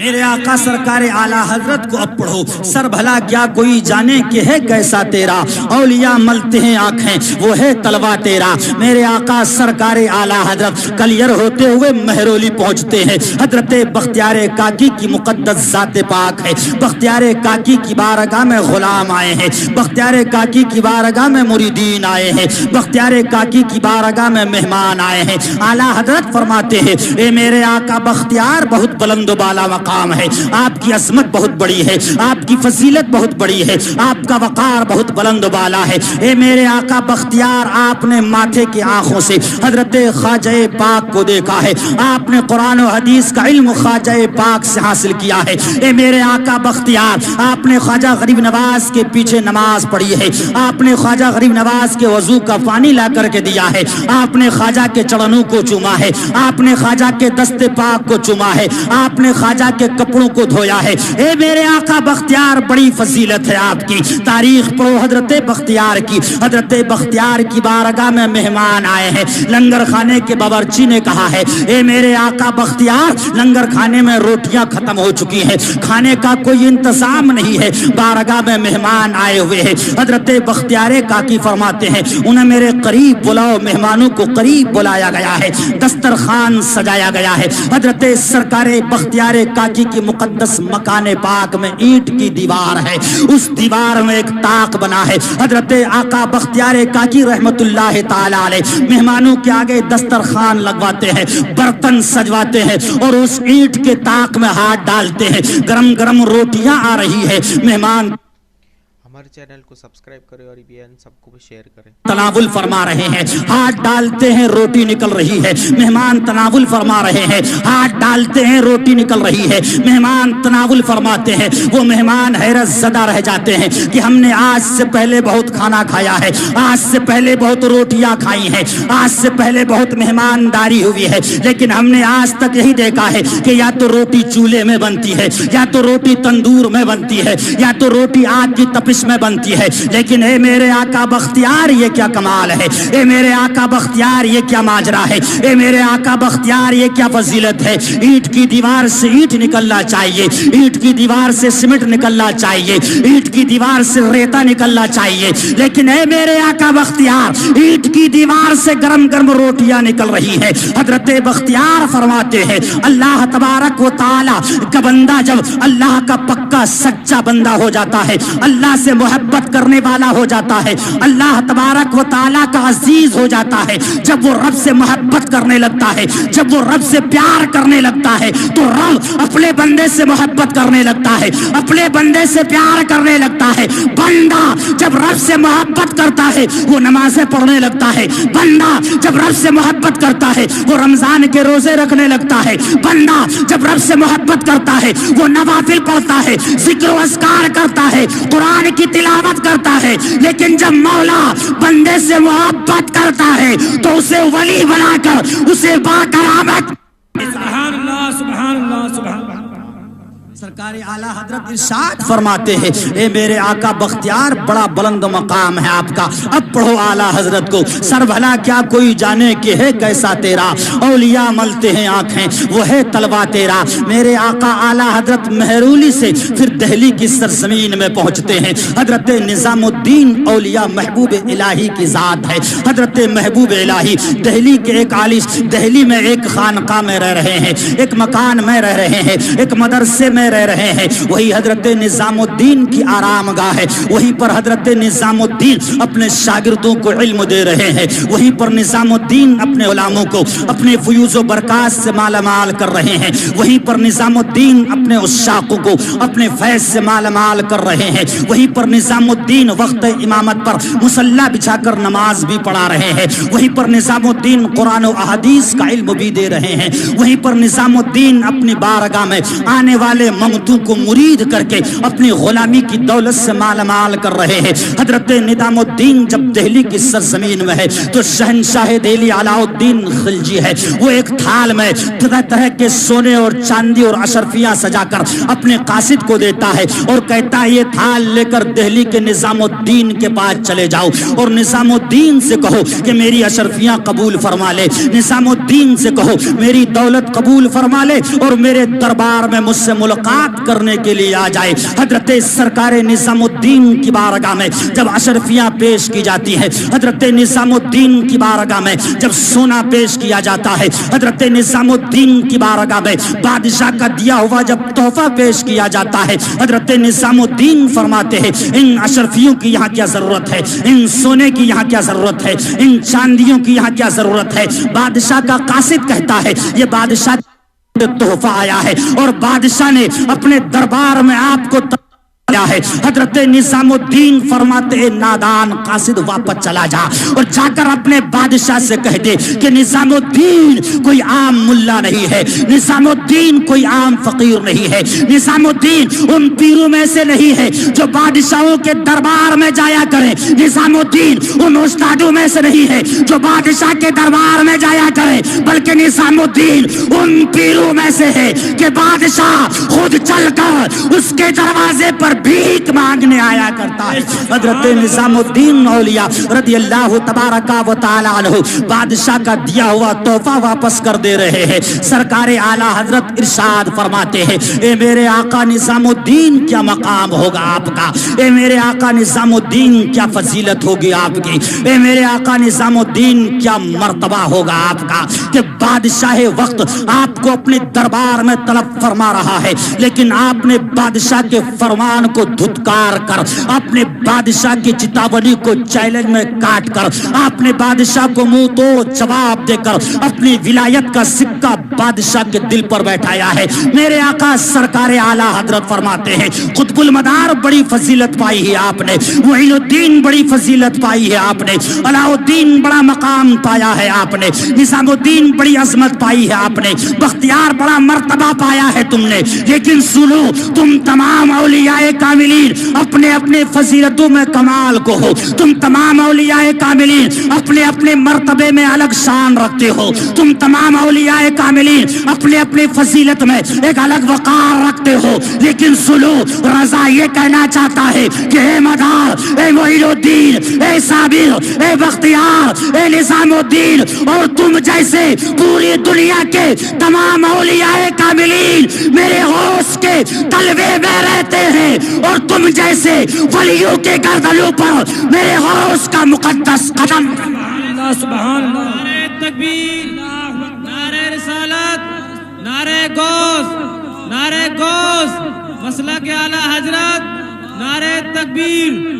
میرے آقا سرکار اعلی حضرت کو اب پڑھو. سر بھلا کیا کوئی جانے کہ ہے کیسا تیرا, اولیاء ملتے ہیں آنکھیں وہ ہے تلوا تیرا. میرے آقا سرکار اعلی حضرت کلیر ہوتے ہوئے مہرولی پہنچتے ہیں. حضرت بختیار کاکی کی مقدس ذات پاک ہے. بختیار کاکی کی بارگاہ میں غلام آئے ہیں, بختیار کاکی کی بارگاہ میں مریدین آئے ہیں, بختیار کاکی کی بارگاہ میں مہمان آئے ہیں. اعلی حضرت فرماتے ہیں اے میرے آقا بختیار بہت بلند و بالا مقام ہے, آپ کی عظمت بہت بڑی ہے, آپ کی فضیلت بہت بڑی ہے, آپ کا وقار بہت بلند و بالا ہے. اے میرے آقا بختیار آپ نے ماتھے کی آنکھوں سے حضرت خواجہ پاک کو دیکھا ہے, آپ نے قرآن و حدیث کا علم خواجہ پاک سے حاصل کیا ہے. اے میرے آقا بختیار آپ نے خواجہ غریب نواز کے پیچھے نماز پڑھی ہے, آپ نے خواجہ غریب نواز کے وضو کا پانی لا کر کے دیا ہے, آپ نے خواجہ کے چڑھنوں کو چوما ہے, آپ نے خواجہ کے دست پاک کو چوما ہے, آپ نے خواجہ کے کپڑوں کو دھویا ہے. اے میرے آقا بختیار بڑی فضیلت ہے آپ کی. تاریخ پڑھو حضرت بختیار کی. حضرت بختیار کی بارگاہ میں مہمان آئے ہیں. لنگر خانے کے باورچی نے کہا ہے اے میرے آقا بختیار لنگر کھانے میں روٹیاں ختم ہو چکی ہیں, کھانے کا کوئی انتظام نہیں ہے, بارگاہ میں مہمان آئے ہوئے ہیں. حضرت بختیار کاکی فرماتے ہیں انہیں میرے قریب بلاؤ. مہمانوں کو قریب بلایا گیا ہے, دسترخوان سجایا گیا ہے. حضرت سرکار بختیار کاکی کی مقدس مکان پاک میں اینٹ کی دیوار ہے, اس دیوار میں ایک طاق بنا ہے. حضرت آقا بختیار کاکی رحمت اللہ تعالی علیہ مہمانوں کے آگے دسترخوان لگواتے ہیں, برتن سجواتے ہیں اور اس اینٹ کے طاق میں ہاتھ ڈالتے ہیں. گرم گرم روٹیاں آ رہی ہے. مہمان ہمارے چینل کو سبسکرائب کریں اور بیان سب کو بھی شیئر کریں. تناول فرما رہے ہیں, ہاتھ ڈالتے ہیں روٹی نکل رہی ہے. مہمان تناول فرما رہے ہیں, ہاتھ ڈالتے ہیں روٹی نکل رہی ہے. مہمان تناول فرماتے ہیں. وہ مہمان حیرت زدہ رہ جاتے ہیں کہ ہم نے آج سے پہلے بہت کھانا کھایا ہے, آج سے پہلے بہت روٹیاں کھائی ہیں, آج سے پہلے بہت مہمانداری ہوئی ہے, لیکن ہم نے آج تک یہی دیکھا ہے کہ یا تو روٹی چولہے میں بنتی ہے, یا تو روٹی تندور میں بنتی ہے, یا تو روٹی آگ کی تپش میں بنتی ہے. لیکن اے میرے آقا بختیار یہ کیا کمال ہے, اے میرے آقا بختیار یہ کیا ماجرا ہے, اے میرے آقا بختیار یہ کیا فضیلت ہے. اینٹ کی دیوار سے اینٹ نکلنا چاہیے, اینٹ کی دیوار سے سیمنٹ نکلنا چاہیے, اینٹ کی دیوار سے ریتا نکلنا چاہیے, لیکن اے میرے آقا بختیار اینٹ کی دیوار سے گرم گرم روٹیاں نکل رہی ہے. حضرت بختیار فرماتے ہیں اللہ تبارک و تعالی کا بندہ جب اللہ کا پکا سچا بندہ ہو جاتا ہے, اللہ سے محبت کرنے والا ہو جاتا ہے, اللہ تبارک و تعالیٰ کا عزیز ہو جاتا ہے, جب وہ رب سے محبت کرنے لگتا ہے, جب وہ رب سے پیار کرنے لگتا ہے, تو رب اپنے بندے سے محبت کرنے لگتا ہے, اپنے بندے سے پیار کرنے لگتا ہے. بندہ جب رب سے محبت کرتا ہے وہ نمازیں پڑھنے لگتا ہے, بندہ جب رب سے محبت کرتا ہے وہ رمضان کے روزے رکھنے لگتا ہے, بندہ جب رب سے محبت کرتا ہے وہ نوافل پڑھتا ہے, ذکر و اذکار کرتا ہے, قرآن کی تلاوت کرتا ہے. لیکن جب مولا بندے سے محبت کرتا ہے تو اسے ولی بنا کر اسے با کرامت. سبحان اللہ سبحان اللہ سبحان اللہ. سرکار اعلی حضرت ارشاد فرماتے ہیں اے میرے آقا بختیار بڑا بلند مقام ہے آپ کا. اب پڑھو اعلی حضرت کو. سر بھلا کیا کوئی جانے کہ ہے کیسا تیرا, اولیاء ملتے ہیں آنکھیں وہ ہے تلوا تیرا. میرے آقا اعلی حضرت مہرولی سے پھر دہلی کی سرزمین میں پہنچتے ہیں. حضرت نظام الدین اولیاء محبوب الہی کی ذات ہے. حضرت محبوب الہی دہلی کے ایک عالی, دہلی میں ایک خانقاہ میں رہ رہے ہیں, ایک مکان میں رہ رہے ہیں, ایک مدرسے میں رہ رہے ہیں. وہی حضرت نظام الدین کی آرام گاہ ہے. وہیں پر حضرت نظام الدین اپنے شاگردوں کو علم دے رہے ہیں. وہیں پر نظام الدین اپنے علماء کو اپنے فیوز و برکات سے مالا مال کر رہے ہیں. وہیں پر نظام الدین اپنے عشاقوں کو اپنے فیض سے مالا مال کر رہے ہیں. وہیں پر نظام الدین وقت امامت پر مصلی بچھا کر نماز بھی پڑھا رہے ہیں. وہیں پر نظام الدین قرآن و احادیث کا علم بھی دے رہے ہیں. وہیں پر نظام الدین اپنی بارگاہ میں آنے والے منگتوں کو مرید کر کے اپنی غلامی کی دولت سے مال مال کر رہے ہیں۔ حضرت نظام الدین جب دہلی کی سرزمین میں ہے تو شہنشاہ دہلی علاء الدین خلجی ہے، وہ ایک تھال میں طرح طرح کے سونے اور چاندی اور اشرفیاں سجا کر اپنے قاصد کو دیتا ہے اور کہتا ہے یہ تھال لے کر دہلی کے نظام الدین کے پاس چلے جاؤ اور نظام الدین سے کہو کہ میری اشرفیاں قبول فرما لے، نظام الدین سے کہو میری دولت قبول فرما لے اور میرے دربار میں مجھ سے ملاقات کرنے کے لیے آ جائے۔ حضرت سرکار نظام الدین کی بارگاہ میں جب اشرفیاں پیش کی جاتی ہے، حضرت نظام الدین کی بارگاہ میں جب سونا پیش کیا جاتا ہے، حضرت نظام الدین کی بارگاہ میں بادشاہ کا دیا ہوا جب تحفہ پیش کیا جاتا ہے، حضرت نظام الدین فرماتے ہیں ان اشرفیوں کی یہاں کیا ضرورت ہے، ان سونے کی یہاں کیا ضرورت ہے، ان چاندیوں کی یہاں کیا ضرورت ہے۔ بادشاہ کا قاصد کہتا ہے یہ بادشاہ تحفہ آیا ہے اور بادشاہ نے اپنے دربار میں آپ کو ہے۔ حضرت نظام الدین فرماتے ہیں نادان قاصد واپس چلا جا اور جا کر اپنے بادشاہ سے کہہ دے کہ نظام الدین کوئی عام ملا نہیں ہے، نظام الدین کوئی عام فقیر نہیں ہے، نظام الدین ان پیروں میں سے نہیں ہے جو بادشاہوں کے دربار میں جایا کریں، نظام الدین ان استادوں میں سے نہیں ہے جو بادشاہ کے دربار میں جایا کریں، بلکہ نظام الدین ان پیروں میں سے ہے کہ بادشاہ خود چل کر اس کے دروازے پر بھیک مانگنے آیا کرتا ہے۔ حضرت نظام الدین اولیاء رضی اللہ تبارک و تعالی عنہ بادشاہ کا دیا ہوا تحفہ واپس کر دے رہے ہیں۔ سرکار اعلی حضرت ارشاد فرماتے ہیں اے میرے آقا نظام الدین کیا مقام ہوگا آپ کا، اے میرے آقا نظام الدین کیا فضیلت ہوگی آپ کی، اے میرے آقا نظام الدین کیا مرتبہ ہوگا آپ کا کہ بادشاہ وقت آپ کو اپنے دربار میں طلب فرما رہا ہے، لیکن آپ نے بادشاہ کے فرمان کو دھتکار کر، اپنے بادشاہ کی چتاولی کو چیلنج میں کاٹ کر، آپ نے بادشاہ کو منہ تو جواب دے کر اپنی ولایت کا سکہ بادشاہ کے دل پر بیٹھایا ہے۔ میرے آقا سرکار اعلی حضرت فرماتے ہیں قطب المدار بڑی فضیلت پائی ہے آپ نے، معین الدین بڑی فضیلت پائی ہے آپ نے، علاء الدین بڑا مقام پایا ہے آپ نے، نظام الدین بڑی عظمت پائی ہے آپ نے، بختیار بڑا مرتبہ پایا ہے تم نے، لیکن سنو تم تمام اولیاء کاملین اپنے اپنے فضیلتوں میں کمال کو ہو، تم تمام اولیاء کاملین اپنے اپنے مرتبے میں الگ شان رکھتے ہو، تم تمام اولیاء کاملین اپنے اپنے فضیلت میں ایک الگ وقار رکھتے ہو، لیکن سنو رضا یہ کہنا چاہتا ہے کہ اے مدار، اے معین الدین، اے صابر، اے بختیار، اے نظام الدین اور تم جیسے پوری دنیا کے تمام اولیاء کاملین میرے ہوش کے تلوے میں رہتے ہیں اور تم جیسے ولیوں کے گردنوں پر میرے ہوش کا مقدس قدم۔ سبحان اللہ۔ نعرہ تکبیر، نعرہ رسالت، نعرہ غوث، نعرہ غوث، مسلک اعلی حضرت، نعرہ تکبیر۔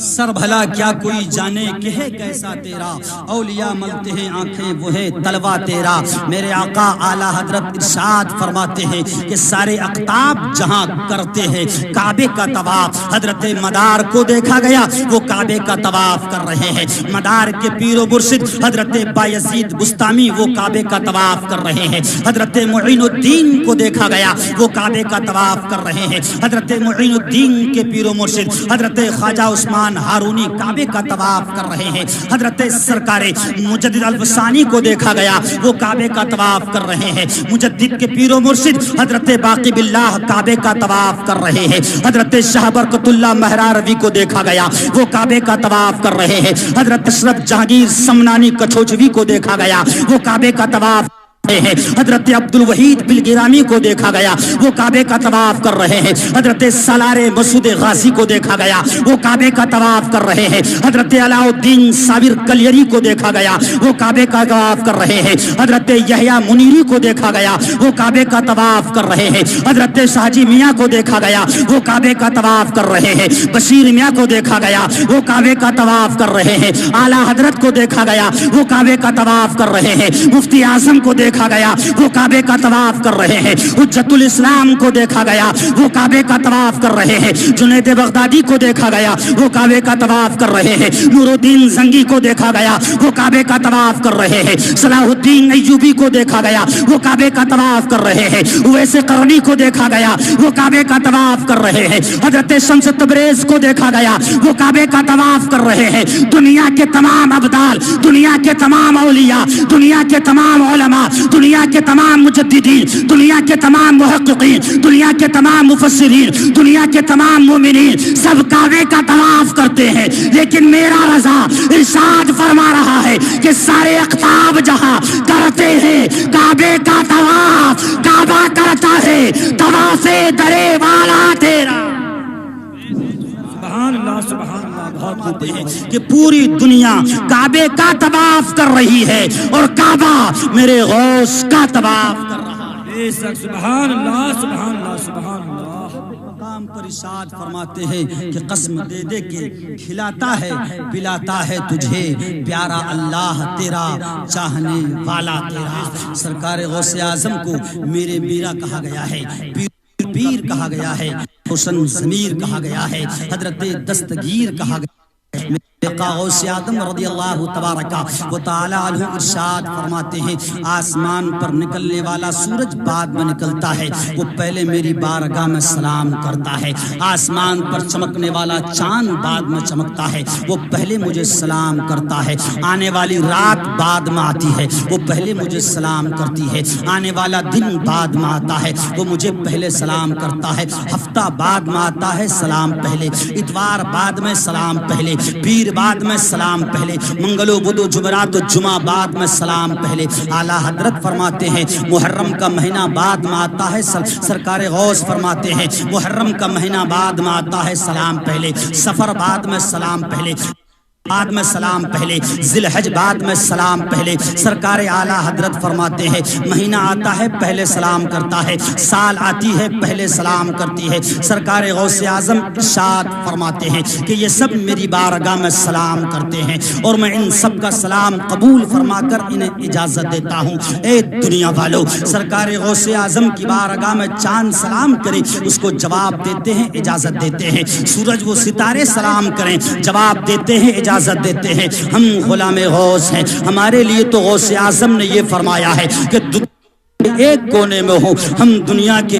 سر بھلا کیا کوئی جانے کہ ہے کیسا تیرا، اولیاء ملتے ہیں آنکھیں وہ ہے تلوا تیرا۔ میرے آقا اعلی حضرت ارشاد فرماتے ہیں کہ سارے اقطاب جہاں کرتے ہیں کعبے کا طواف، حضرت مدار کو دیکھا گیا وہ کعبے کا طواف کر رہے ہیں، مدار کے پیر و مرشد حضرت بایزید بستامی وہ کعبے کا طواف کر رہے ہیں، حضرت معین الدین کو دیکھا گیا وہ کعبے کا طواف کر رہے ہیں، حضرت معین الدین کے پیر و مرشد حضرت خواجہ عثمان ہارونی کعبے کا طواف کر رہے ہیں، حضرت سرکار مجدد الفسانی کو دیکھا گیا وہ کعبے کا طواف کر رہے ہیں، مجدد کے پیر و مرشد حضرت باقی باللہ کعبے کا طواف کر رہے ہیں، حضرت شاہ برکت اللہ مہراروی کو دیکھا گیا وہ کعبے کا طواف کر رہے ہیں، حضرت اشرف جہانگیر سمنانی کچھوچوی کو دیکھا گیا وہ کعبے کا طواف ہیں، حضرت عبد الوحید بلگرامی کو دیکھا گیا وہ کعبے کا طواف کر رہے ہیں، حضرت سالار مسعود غازی کو دیکھا گیا وہ کعبے کا طواف کر رہے ہیں، حضرت علاء الدین صابر کلیری کو دیکھا گیا وہ کعبے کا طواف کر رہے ہیں، حضرت یحییٰ منیری کو دیکھا گیا وہ کعبے کا طواف کر رہے ہیں، حضرت شاہجی میاں کو دیکھا گیا وہ کعبے کا طواف کر رہے ہیں، بشیر میاں کو دیکھا گیا وہ کعبے کا طواف کر رہے ہیں، اعلیٰ حضرت کو دیکھا گیا وہ کعبے کا طواف کر رہے ہیں، مفتی اعظم کو دیکھا دیکھا گیا وہ کعبے کا طواف کر رہے ہیں، حجت الاسلام کو دیکھا گیا وہ کعبے کا طواف کر رہے ہیں، جنید بغدادی کو دیکھا گیا وہ کعبے کا طواف کر رہے ہیں، نور الدین زنگی کو دیکھا گیا وہ کعبے کا طواف کر رہے ہیں، صلاح الدین ایوبی کو دیکھا گیا وہ کعبے کا طواف کر رہے ہیں، اویس قرنی کو دیکھا گیا وہ کعبے کا طواف کر رہے ہیں، حضرت شمس تبریز کو دیکھا گیا وہ کعبے کا طواف کر رہے ہیں۔ دنیا کے تمام ابدال، دنیا کے تمام اولیاء، دنیا کے تمام علماء، دنیا کے تمام مجددین، دنیا کے تمام محققین، دنیا کے تمام مفسرین، دنیا کے تمام مومنین سب کعبے کا طواف کرتے ہیں، لیکن میرا رضا ارشاد فرما رہا ہے کہ سارے اقطاب جہاں کرتے ہیں کعبے کا طواف، کعبہ کرتا ہے طواف درے والا تیرا۔ سبحان اللہ سبحان اللہ، بہت فرماتے ہیں کہ پوری دنیا کعبے کا طواف کر رہی ہے اور کعبہ میرے غوث کا طواف کر رہا ہے۔ بے شک، سبحان اللہ سبحان اللہ سبحان اللہ۔ مقام پر ارشاد فرماتے ہیں کہ قسم دے دے کے کھلاتا ہے پلاتا ہے تجھے پیارا اللہ تیرا چاہنے والا تیرا۔ سرکار غوث اعظم کو میرے میرا کہا گیا ہے، پیر کہا گیا ہے، حسن ضمیر کہا گیا ہے، حضرت دستگیر کہا گیا ہے۔ آقا غوث اعظم رضی اللہ تبارک و تعالی عنہ ارشاد فرماتے ہیں آسمان پر نکلنے والا سورج بعد میں نکلتا ہے، وہ پہلے میری بارگاہ میں سلام کرتا ہے۔ آسمان پر چمکنے والا چاند بعد میں چمکتا ہے، وہ پہلے مجھے سلام کرتا ہے۔ آنے والی رات بعد میں آتی ہے، وہ پہلے مجھے سلام کرتی ہے۔ آنے والا دن بعد میں آتا ہے، وہ مجھے پہلے سلام کرتا ہے۔ ہفتہ بعد میں آتا ہے، سلام پہلے۔ اتوار بعد میں سلام پہلے، پیر بعد میں سلام پہلے، منگلو بدو جمعرات و جمعہ بعد میں سلام پہلے۔ اعلیٰ حضرت فرماتے ہیں محرم کا مہینہ بعد میں آتا ہے، سرکار غوث فرماتے ہیں محرم کا مہینہ بعد میں آتا ہے، سلام پہلے۔ سفر بعد میں سلام پہلے، بعد میں سلام پہلے۔ ذی الحج بعد میں سلام پہلے۔ سرکار اعلیٰ حضرت فرماتے ہیں مہینہ آتا ہے پہلے سلام کرتا ہے، سال آتی ہے پہلے سلام کرتی ہے۔ سرکار غوث اعظم ارشاد فرماتے ہیں کہ یہ سب میری بارگاہ میں سلام کرتے ہیں اور میں ان سب کا سلام قبول فرما کر انہیں اجازت دیتا ہوں۔ اے دنیا والو، سرکار غوث اعظم کی بارگاہ میں چاند سلام کرے، اس کو جواب دیتے ہیں، اجازت دیتے ہیں۔ سورج و ستارے سلام کریں، جواب دیتے ہیں، اجازت دیتے ہیں۔ ہم غلام غوث ہیں، ہمارے لیے تو غوث اعظم نے یہ فرمایا ہے کہ ایک کونے میں ہوں ہم دنیا کے۔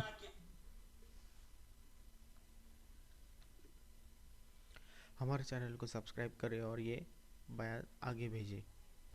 ہمارے چینل کو سبسکرائب کریں اور یہ بیان آگے بھیجیں۔